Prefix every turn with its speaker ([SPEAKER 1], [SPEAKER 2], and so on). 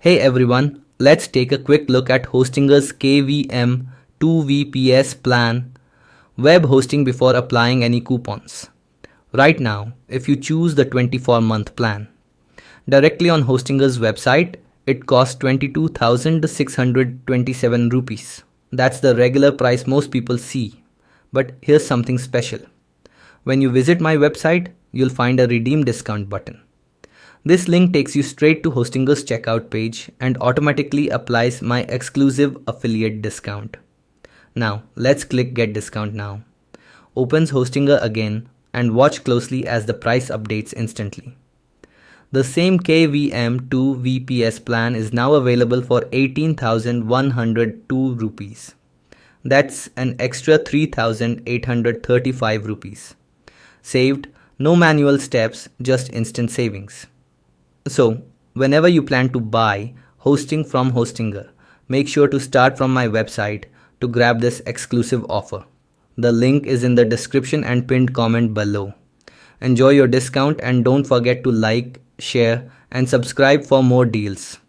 [SPEAKER 1] Hey everyone, let's take a quick look at Hostinger's KVM 2 VPS plan, web hosting before applying any coupons. Right now, if you choose the 24-month plan, directly on Hostinger's website, it costs 22,627 rupees. That's the regular price most people see. But here's something special. When you visit my website, you'll find a redeem discount button. This link takes you straight to Hostinger's checkout page and automatically applies my exclusive affiliate discount. Now, let's click Get Discount Now. Opens Hostinger again and watch closely as the price updates instantly. The same KVM 2 VPS plan is now available for 18,102 rupees. That's an extra 3,835 rupees. Saved, no manual steps, just instant savings. So, whenever you plan to buy hosting from Hostinger, make sure to start from my website to grab this exclusive offer. The link is in the description and pinned comment below. Enjoy your discount and don't forget to like, share, and subscribe for more deals.